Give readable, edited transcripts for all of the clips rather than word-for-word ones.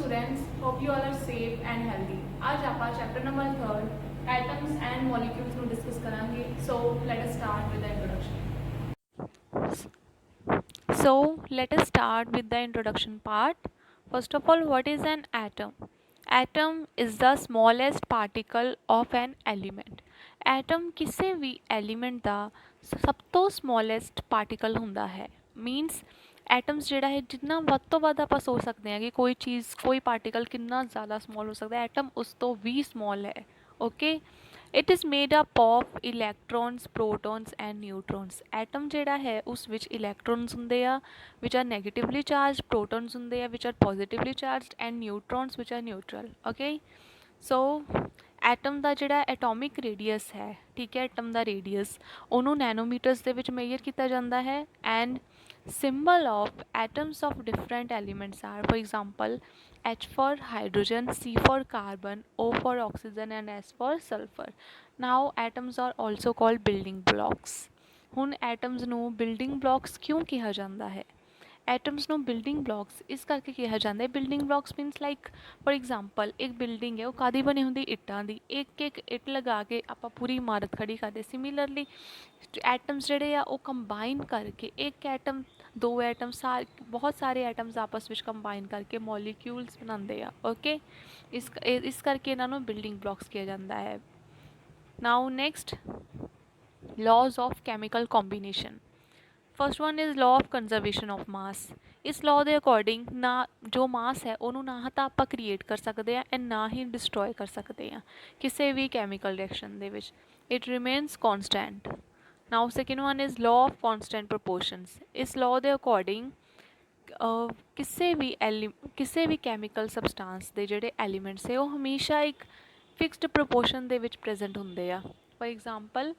students, hope you all are safe and healthy. आज ਆਪਾਂ chapter number 3 atoms and molecules ਨੂੰ discuss ਕਰਾਂਗੇ. So let us start with the introduction. So let us start with the introduction part. First of all, what is an atom? Atom is the smallest particle of an element. Atom ਕਿਸੇ ਵੀ element ਦਾ ਸਭ ਤੋਂ smallest particle ਹੁੰਦਾ ਹੈ. Means atoms ਜਿਹੜਾ ਹੈ ਜਿੰਨਾ ਵੱਧ ਤੋਂ ਵੱਧ ਆਪਾਂ ਸੋਚ ਸਕਦੇ ਹਾਂ ਕਿ ਕੋਈ ਚੀਜ਼ ਕੋਈ ਪਾਰਟੀਕਲ ਕਿੰਨਾ ਜ਼ਿਆਦਾ ਸਮੋਲ ਹੋ ਸਕਦਾ ਹੈ, ਐਟਮ ਉਸ ਤੋਂ ਵੀ ਸਮੋਲ ਹੈ. Okay, it is made up of electrons, protons and neutrons. Atom ਜਿਹੜਾ ਹੈ ਉਸ ਵਿੱਚ ਇਲੈਕਟ੍ਰੋਨਸ ਹੁੰਦੇ ਆ which are negatively charge, protons ਹੁੰਦੇ ਆ which are positively charged and neutrons which are neutral. Okay, so atom ਦਾ ਜਿਹੜਾ ਐਟੋਮਿਕ ਰੇਡੀਅਸ ਹੈ, ਠੀਕ ਹੈ, ਐਟਮ ਦਾ ਰੇਡੀਅਸ ਉਹਨੂੰ ਨੈਨੋਮੀਟਰਸ ਦੇ ਵਿੱਚ ਮੇਜਰ ਕੀਤਾ ਜਾਂਦਾ ਹੈ. And symbol of atoms of different elements are, for example, H for hydrogen, C for carbon, O for oxygen and S for sulfur. Now atoms are also called building blocks. ਹੁਣ atoms ਨੂੰ building blocks ਕਿਉਂ ਕਿਹਾ ਜਾਂਦਾ ਹੈ? Atoms ਨੂੰ building blocks ਇਸ ਕਰਕੇ ਕਿਹਾ ਜਾਂਦਾ ਹੈ. Building blocks means like for example ਇੱਕ ਬਿਲਡਿੰਗ ਹੈ, ਉਹ ਕਾਹਦੀ ਬਣੀ ਹੁੰਦੀ? ਇੱਟਾਂ ਦੀ. ਇੱਕ ਇੱਕ ਇੱਟ ਲਗਾ ਕੇ ਆਪਾਂ ਪੂਰੀ ਇਮਾਰਤ ਖੜੀ ਕਰਦੇ. ਸਿਮਿਲਰਲੀ ਐਟਮਸ ਜਿਹੜੇ ਆ ਉਹ ਕੰਬਾਈਨ ਕਰਕੇ ਇੱਕ ਐਟਮ, ਦੋ ਐਟਮ, ਬਹੁਤ ਸਾਰੇ ਐਟਮਸ ਆਪਸ ਵਿੱਚ ਕੰਬਾਈਨ ਕਰਕੇ ਮੋਲੀਕਿਊਲਸ ਬਣਾਉਂਦੇ ਆ. ਓਕੇ, ਇਸ ਕਰਕੇ ਇਹਨਾਂ ਨੂੰ ਬਿਲਡਿੰਗ ਬਲੌਕਸ ਕਿਹਾ ਜਾਂਦਾ ਹੈ. Now next, laws of chemical combination. First one is law of conservation of mass. ਇਸ ਲਾਅ ਦੇ ਅਕੋਰਡਿੰਗ ਨਾ ਜੋ ਮਾਸ ਹੈ ਉਹਨੂੰ ਨਾ ਤਾਂ ਆਪਾਂ ਕ੍ਰੀਏਟ ਕਰ ਸਕਦੇ ਹਾਂ ਐਂਡ ਨਾ ਹੀ ਡਿਸਟਰੋਏ ਕਰ ਸਕਦੇ ਹਾਂ ਕਿਸੇ ਵੀ ਕੈਮੀਕਲ ਰਿਐਕਸ਼ਨ ਦੇ ਵਿੱਚ. It remains constant. Now second one is law of constant proportions. ਇਸ ਲਾਅ ਦੇ ਅਕੋਰਡਿੰਗ ਕਿਸੇ ਵੀ ਕੈਮੀਕਲ ਸਬਸਟਾਂਸ ਦੇ ਜਿਹੜੇ ਐਲੀਮੈਂਟਸ ਹੈ ਉਹ ਹਮੇਸ਼ਾ ਇੱਕ ਫਿਕਸਡ ਪ੍ਰਪੋਰਸ਼ਨ ਦੇ ਵਿੱਚ ਪ੍ਰੈਜ਼ੈਂਟ ਹੁੰਦੇ ਆ. For example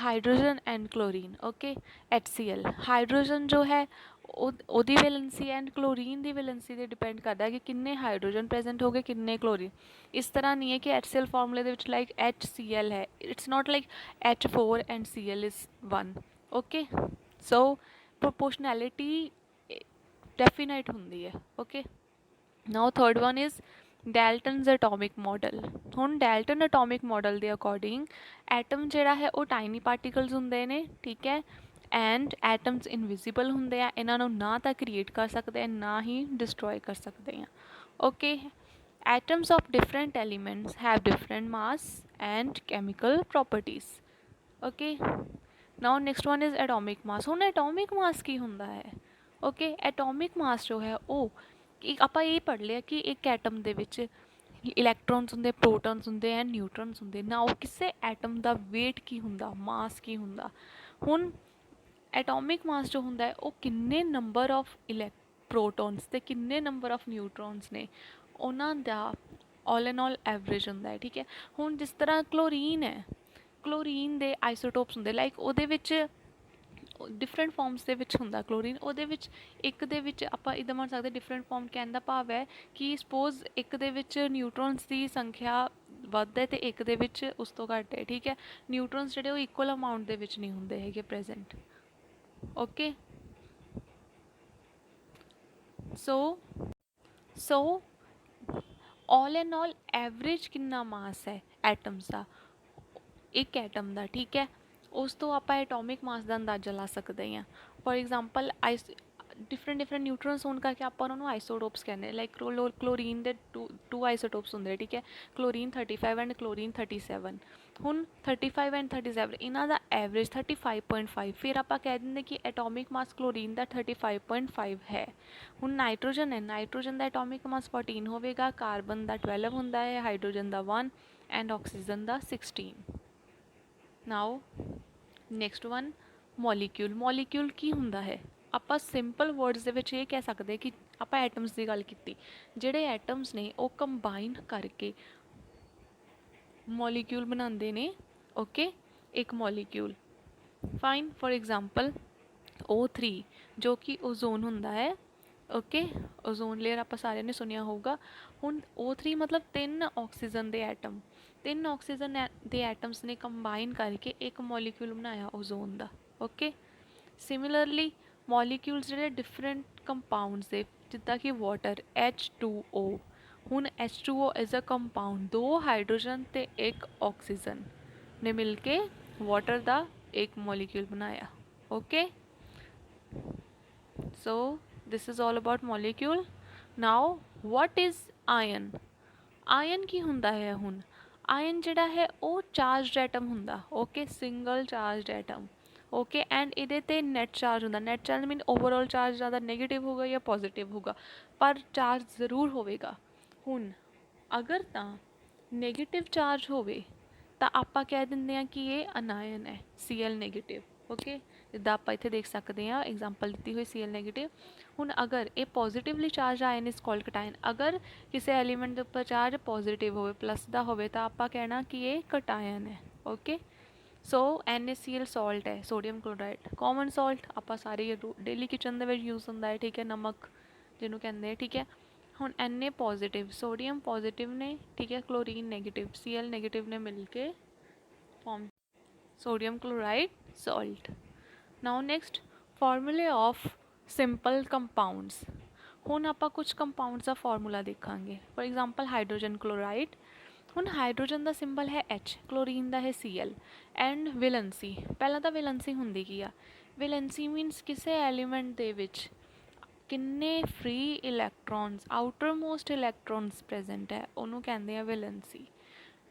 hydrogen and chlorine. Okay, HCl. Hydrogen ਜੋ ਹੈ ਉਹਦੀ valency and chlorine the valency 'ਤੇ ਡਿਪੈਂਡ ਕਰਦਾ ਹੈ ਕਿ ਕਿੰਨੇ ਹਾਈਡਰੋਜਨ ਪ੍ਰੈਜ਼ੈਂਟ ਹੋ ਗਏ, ਕਿੰਨੇ ਕਲੋਰੀਨ. ਇਸ ਤਰ੍ਹਾਂ ਨਹੀਂ ਹੈ ਕਿ HCl ਫਾਰਮੂਲੇ ਦੇ ਵਿੱਚ ਲਾਈਕ HCl ਹੈ. It's not like H4 and Cl is 1. Okay, so proportionality definite ਹੁੰਦੀ ਹੈ. Okay, now third one is Dalton's atomic model. ਹੁਣ ਡੈਲਟਨ ਐਟੋਮਿਕ ਮਾਡਲ ਦੇ ਅਕੋਰਡਿੰਗ ਐਟਮ ਜਿਹੜਾ ਹੈ ਉਹ ਟਾਈਨੀ ਪਾਰਟੀਕਲਸ ਹੁੰਦੇ ਨੇ, ਠੀਕ ਹੈ, ਐਂਡ ਐਟਮਸ ਇਨਵਿਜ਼ੀਬਲ ਹੁੰਦੇ ਆ. ਇਹਨਾਂ ਨੂੰ ਨਾ ਤਾਂ ਕ੍ਰੀਏਟ ਕਰ ਸਕਦੇ ਆ ਨਾ ਹੀ ਡਿਸਟਰੋਏ ਕਰ ਸਕਦੇ ਆ. Okay, atoms of different elements have different mass and chemical properties. Okay, now next one is atomic mass. ਹੁਣ ਐਟੋਮਿਕ ਮਾਸ ਕੀ ਹੁੰਦਾ ਹੈ? ਓਕੇ, ਐਟੋਮਿਕ ਮਾਸ ਜੋ ਹੈ ਉਹ ਆਪਾਂ ਇਹ ਪੜ੍ਹ ਲਿਆ ਕਿ ਇੱਕ ਐਟਮ ਦੇ ਵਿੱਚ ਇਲੈਕਟ੍ਰੋਨਸ ਹੁੰਦੇ, ਪ੍ਰੋਟੋਨਸ ਹੁੰਦੇ ਐਂਡ ਨਿਊਟਰਨਸ ਹੁੰਦੇ. ਨਾ ਉਹ ਕਿਸੇ ਐਟਮ ਦਾ ਵੇਟ ਕੀ ਹੁੰਦਾ, ਮਾਸ ਕੀ ਹੁੰਦਾ. ਹੁਣ ਐਟੋਮਿਕ ਮਾਸ ਜੋ ਹੁੰਦਾ ਹੈ ਉਹ ਕਿੰਨੇ ਨੰਬਰ ਆਫ ਪ੍ਰੋਟੋਨਸ ਅਤੇ ਕਿੰਨੇ ਨੰਬਰ ਆਫ ਨਿਊਟਰੋਨਸ ਨੇ ਉਹਨਾਂ ਦਾ ਆਲ ਐਂਡ ਆਲ ਐਵਰੇਜ ਹੁੰਦਾ ਹੈ. ਠੀਕ ਹੈ, ਹੁਣ ਜਿਸ ਤਰ੍ਹਾਂ ਕਲੋਰੀਨ ਹੈ, ਕਲੋਰੀਨ ਦੇ ਆਈਸੋਟੋਪਸ ਹੁੰਦੇ, ਲਾਈਕ ਉਹਦੇ ਵਿੱਚ ਡਿਫਰੈਂਟ ਫਾਰਮਸ ਦੇ ਵਿੱਚ ਹੁੰਦਾ ਕਲੋਰੀਨ. ਉਹਦੇ ਵਿੱਚ ਇੱਕ ਦੇ ਵਿੱਚ ਆਪਾਂ ਇੱਦਾਂ ਮੰਨ ਸਕਦੇ ਡਿਫਰੈਂਟ ਫਾਰਮ ਕਹਿਣ ਦਾ ਭਾਵ ਹੈ ਕਿ ਸਪੋਜ਼ ਇੱਕ ਦੇ ਵਿੱਚ ਨਿਊਟਰੋਨਸ ਦੀ ਸੰਖਿਆ ਵੱਧ ਹੈ ਅਤੇ ਇੱਕ ਦੇ ਵਿੱਚ ਉਸ ਤੋਂ ਘੱਟ ਹੈ. ਠੀਕ ਹੈ, ਨਿਊਟਰੋਨਸ ਜਿਹੜੇ ਉਹ ਇਕੁਅਲ ਅਮਾਊਂਟ ਦੇ ਵਿੱਚ ਨਹੀਂ ਹੁੰਦੇ ਹੈਗੇ present. Okay, so all and all average ਕਿੰਨਾ ਮਾਸ ਹੈ ਐਟਮਸ ਦਾ, ਇੱਕ ਐਟਮ ਦਾ, ਠੀਕ ਹੈ, ਉਸ ਤੋਂ ਆਪਾਂ ਐਟੋਮਿਕ ਮਾਸ ਦਾ ਅੰਦਾਜ਼ਾ ਲਾ ਸਕਦੇ ਹਾਂ. ਫੋਰ ਐਗਜ਼ਾਮਪਲ ਡਿਫਰੈਂਟ ਨਿਊਟਰਨਸ ਹੋਣ ਕਰਕੇ ਆਪਾਂ ਉਹਨਾਂ ਨੂੰ ਆਈਸੋਟੋਪਸ ਕਹਿੰਦੇ. ਲਾਈਕ ਕਲੋਰੀਨ ਦੇ ਟੂ ਆਈਸੋਟੋਪਸ ਹੁੰਦੇ, ਠੀਕ ਹੈ, ਕਲੋਰੀਨ 35 ਐਂਡ ਕਲੋਰੀਨ 37. ਹੁਣ 35 ਐਂਡ 37 ਇਹਨਾਂ ਦਾ ਐਵਰੇਜ 35.5. ਫਿਰ ਆਪਾਂ ਕਹਿ ਦਿੰਦੇ ਕਿ ਐਟੋਮਿਕ ਮਾਸ ਕਲੋਰੀਨ ਦਾ 35.5 ਹੈ. ਹੁਣ ਨਾਈਟ੍ਰੋਜਨ ਹੈ, ਨਾਈਟ੍ਰੋਜਨ ਦਾ ਐਟੋਮਿਕ ਮਾਸ 14 ਹੋਵੇਗਾ, ਕਾਰਬਨ ਦਾ 12 ਹੁੰਦਾ ਹੈ, ਹਾਈਡਰੋਜਨ ਦਾ 1 ਐਂਡ ਆਕਸੀਜਨ ਦਾ 16. Now next one, molecule. Molecule ਕੀ ਹੁੰਦਾ ਹੈ? ਆਪਾਂ ਸਿੰਪਲ ਵਰਡਸ ਦੇ ਵਿੱਚ ਇਹ ਕਹਿ ਸਕਦੇ ਕਿ ਆਪਾਂ ਐਟਮਸ ਦੀ ਗੱਲ ਕੀਤੀ, ਜਿਹੜੇ ਐਟਮਸ ਨੇ ਉਹ ਕੰਬਾਈਨ ਕਰਕੇ ਮੋਲੀਕਿਊਲ ਬਣਾਉਂਦੇ ਨੇ. ਓਕੇ, ਇੱਕ molecule. Fine, for example O3 ਜੋ ਕਿ ਓਜ਼ੋਨ ਹੁੰਦਾ ਹੈ. ਓਕੇ, ਓਜ਼ੋਨ ਲੇਅਰ ਆਪਾਂ ਸਾਰਿਆਂ ਨੇ ਸੁਣਿਆ ਹੋਊਗਾ. ਹੁਣ O3 ਮਤਲਬ 3 ਆਕਸੀਜਨ ਦੇ ਐਟਮ, 3 ਆਕਸੀਜਨ ਦੇ ਐਟਮਸ ਨੇ ਕੰਬਾਈਨ ਕਰਕੇ ਇੱਕ ਮੋਲੀਕਿਊਲ ਬਣਾਇਆ ਓਜ਼ੋਨ ਦਾ. ਓਕੇ, ਸਿਮਿਲਰਲੀ ਮੋਲੀਕਿਊਲਸ ਜਿਹੜੇ ਡਿਫਰੈਂਟ ਕੰਪਾਊਂਡਸ ਦੇ ਜਿੱਦਾਂ ਕਿ ਵਾਟਰ H2O। ਹੁਣ H2O is a compound, 2 hydrogen ਤੇ 1 ਆਕਸੀਜਨ ਨੇ ਮਿਲ ਕੇ ਵਾਟਰ ਦਾ ਇੱਕ ਮੋਲੀਕਿਊਲ ਬਣਾਇਆ। Okay, so this is all about molecule. Now what is iron? Ion ਕੀ ਹੁੰਦਾ ਹੈ? ਹੁਣ ਆਇਨ ਜਿਹੜਾ ਹੈ ਉਹ ਚਾਰਜਡ ਐਟਮ ਹੁੰਦਾ। Okay, single charged atom. Okay, and ਇਹਦੇ ਤੇ ਨੈਟ ਚਾਰਜ ਹੁੰਦਾ। Net charge mean overall charge ਜ਼ਿਆਦਾ ਨੈਗੇਟਿਵ ਹੋਊਗਾ ਜਾਂ ਪੋਜ਼ੀਟਿਵ ਹੋਊਗਾ, ਪਰ ਚਾਰਜ ਜ਼ਰੂਰ ਹੋਵੇਗਾ। ਹੁਣ ਅਗਰ ਤਾਂ ਨੈਗੇਟਿਵ ਚਾਰਜ ਹੋਵੇ ਤਾਂ ਆਪਾਂ ਕਹਿ ਦਿੰਦੇ ਹਾਂ ਕਿ ਇਹ ਅਨਾਇਨ ਹੈ, Cl ਨੈਗੇਟਿਵ। ਓਕੇ, ਜਿੱਦਾਂ ਆਪਾਂ ਇੱਥੇ ਦੇਖ ਸਕਦੇ ਹਾਂ ਐਗਜ਼ਾਮਪਲ ਦਿੱਤੀ ਹੋਈ Cl ਨੈਗੇਟਿਵ। ਹੁਣ ਅਗਰ ਇਹ ਪੋਜ਼ੀਟਿਵਲੀ ਚਾਰਜ ਆਇਨ ਇਜ਼ ਕਾਲਡ ਕਟਾਇਨ। ਅਗਰ ਕਿਸੇ ਐਲੀਮੈਂਟ ਦੇ ਉੱਪਰ ਚਾਰਜ ਪੋਜ਼ੀਟਿਵ ਹੋਵੇ, ਪਲੱਸ ਦਾ ਹੋਵੇ, ਤਾਂ ਆਪਾਂ ਕਹਿਣਾ ਕਿ ਇਹ ਕਟਾਇਨ ਹੈ। ਓਕੇ, ਸੋ NaCl ਸਾਲਟ ਹੈ, ਸੋਡੀਅਮ ਕਲੋਰਾਈਡ, ਕਾਮਨ ਸਾਲਟ, ਆਪਾਂ ਸਾਰੇ ਡੇਲੀ ਕਿਚਨ ਦੇ ਵਿੱਚ ਯੂਜ਼ ਹੁੰਦਾ ਹੈ। ਠੀਕ ਹੈ, ਨਮਕ ਜਿਹਨੂੰ ਕਹਿੰਦੇ ਆ। ਠੀਕ ਹੈ, ਹੁਣ Na ਪੋਜ਼ੀਟਿਵ, ਸੋਡੀਅਮ ਪੋਜ਼ੀਟਿਵ ਨੇ, ਠੀਕ ਹੈ, ਕਲੋਰੀਨ ਨੈਗੇਟਿਵ, Cl ਨੈਗੇਟਿਵ ਨੇ ਮਿਲ ਕੇ farm sodium chloride salt. Now next, formulae of simple compounds. ਹੁਣ ਆਪਾਂ ਕੁਝ ਕੰਪਾਊਂਡਸ ਦਾ ਫਾਰਮੂਲਾ ਦੇਖਾਂਗੇ। For example hydrogen chloride. ਹੁਣ ਹਾਈਡਰੋਜਨ ਦਾ ਸਿੰਬਲ ਹੈ H, ਕਲੋਰੀਨ ਦਾ ਹੈ Cl, ਐਂਡ ਵੈਲੈਂਸੀ। ਪਹਿਲਾਂ ਤਾਂ ਵੈਲੈਂਸੀ ਹੁੰਦੀ ਕੀ ਆ? ਵੈਲੈਂਸੀ ਮੀਨਸ ਕਿਸੇ ਐਲੀਮੈਂਟ ਦੇ ਵਿੱਚ ਕਿੰਨੇ free electrons, outer most electrons present ਹੈ, ਉਹਨੂੰ ਕਹਿੰਦੇ ਆ ਵੈਲੈਂਸੀ।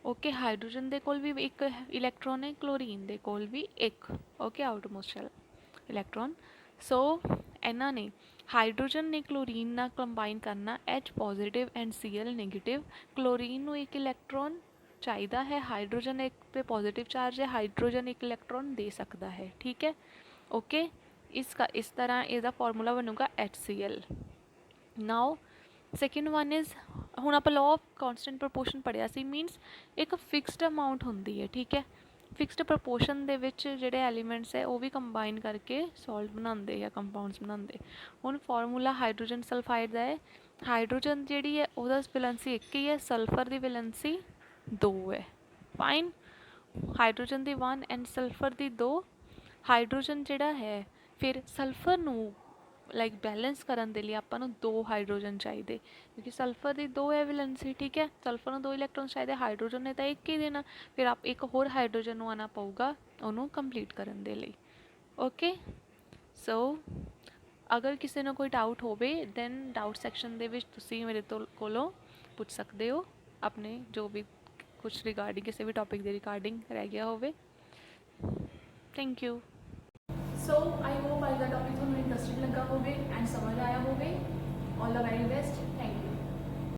ਓਕੇ, ਹਾਈਡਰੋਜਨ ਦੇ ਕੋਲ ਵੀ ਇੱਕ ਇਲੈਕਟ੍ਰੋਨ ਹੈ, ਕਲੋਰੀਨ ਦੇ ਕੋਲ ਵੀ ਇੱਕ। Okay, outermost electron. So ਇਹਨਾਂ ਨੇ ਹਾਈਡਰੋਜਨ ਨੇ ਕਲੋਰੀਨ ਨਾਲ ਕੰਬਾਈਨ ਕਰਨਾ, H positive and Cl negative. Chlorine ਨੂੰ ਇੱਕ ਇਲੈਕਟ੍ਰੋਨ ਚਾਹੀਦਾ ਹੈ, ਹਾਈਡਰੋਜਨ ਇੱਕ ਤੇ ਪੋਜ਼ੀਟਿਵ ਚਾਰਜ ਹੈ, ਹਾਈਡਰੋਜਨ ਇੱਕ ਇਲੈਕਟ੍ਰੋਨ ਦੇ ਸਕਦਾ ਹੈ। ਠੀਕ ਹੈ, ਓਕੇ, ਇਸ ਤਰ੍ਹਾਂ ਇਹਦਾ ਫਾਰਮੂਲਾ ਬਣੂਗਾ HCl। Now second one is, ਹੁਣ ਆਪਾਂ ਲਾਅ ਆਫ ਕਾਂਸਟੈਂਟ ਪ੍ਰਪੋਰਸ਼ਨ ਪੜ੍ਹਿਆ ਸੀ। ਮੀਨਸ ਇੱਕ ਫਿਕਸਡ ਅਮਾਊਂਟ ਹੁੰਦੀ ਹੈ। ਠੀਕ ਹੈ, ਫਿਕਸਡ ਪ੍ਰਪੋਰਸ਼ਨ ਦੇ ਵਿੱਚ ਜਿਹੜੇ ਐਲੀਮੈਂਟਸ ਹੈ ਉਹ ਵੀ ਕੰਬਾਈਨ ਕਰਕੇ ਸੋਲਟ ਬਣਾਉਂਦੇ ਜਾਂ ਕੰਪਾਊਂਡਸ ਬਣਾਉਂਦੇ। ਹੁਣ ਫਾਰਮੂਲਾ ਹਾਈਡਰੋਜਨ ਸਲਫਾਈਡ ਦਾ ਹੈ। ਹਾਈਡਰੋਜਨ ਜਿਹੜੀ ਹੈ ਉਹਦਾ ਵੈਲੈਂਸੀ ਇੱਕ ਹੀ ਹੈ, ਸਲਫਰ ਦੀ ਵੈਲੈਂਸੀ 2 ਹੈ। Fine, hydrogen the 1 and sulphur the 2। Hydrogen ਜਿਹੜਾ ਹੈ, ਫਿਰ ਸਲਫਰ ਨੂੰ ਲਾਈਕ ਬੈਲੈਂਸ ਕਰਨ ਦੇ ਲਈ ਆਪਾਂ ਨੂੰ 2 ਹਾਈਡਰੋਜਨ ਚਾਹੀਦੇ, ਕਿਉਂਕਿ ਸਲਫਰ ਦੀ 2 ਹੈ ਵੈਲੈਂਸੀ। ਠੀਕ ਹੈ, ਸਲਫਰ ਨੂੰ 2 ਇਲੈਕਟ੍ਰੋਨ ਚਾਹੀਦੇ, ਹਾਈਡਰੋਜਨ ਨੇ ਤਾਂ ਇੱਕ ਹੀ ਦੇਣਾ, ਫਿਰ ਆਪ ਇੱਕ ਹੋਰ ਹਾਈਡਰੋਜਨ ਨੂੰ ਆਉਣਾ ਪਊਗਾ ਉਹਨੂੰ ਕੰਪਲੀਟ ਕਰਨ ਦੇ ਲਈ। ਓਕੇ, ਸੋ ਅਗਰ ਕਿਸੇ ਨੂੰ ਕੋਈ ਡਾਊਟ ਹੋਵੇ ਦੈਨ ਡਾਊਟ ਸੈਕਸ਼ਨ ਦੇ ਵਿੱਚ ਤੁਸੀਂ ਮੇਰੇ ਕੋਲੋਂ ਪੁੱਛ ਸਕਦੇ ਹੋ, ਆਪਣੇ ਜੋ ਵੀ ਕੁਛ ਰਿਗਾਰਡਿੰਗ ਕਿਸੇ ਵੀ ਟੌਪਿਕ ਦੇ ਰਿਗਾਰਡਿੰਗ ਰਹਿ ਗਿਆ ਹੋਵੇ। Thank you. So I hope ਅੱਜ ਦਾ ਟੌਪਿਕ ਤੁਹਾਨੂੰ ਇੰਟਰਸਟਿੰਗ ਲੱਗਾ ਹੋਵੇ ਐਂਡ ਸਮਝ ਆਇਆ ਹੋਵੇ। ਆਲ ਦਾ ਵੈਰੀ ਬੈਸਟ।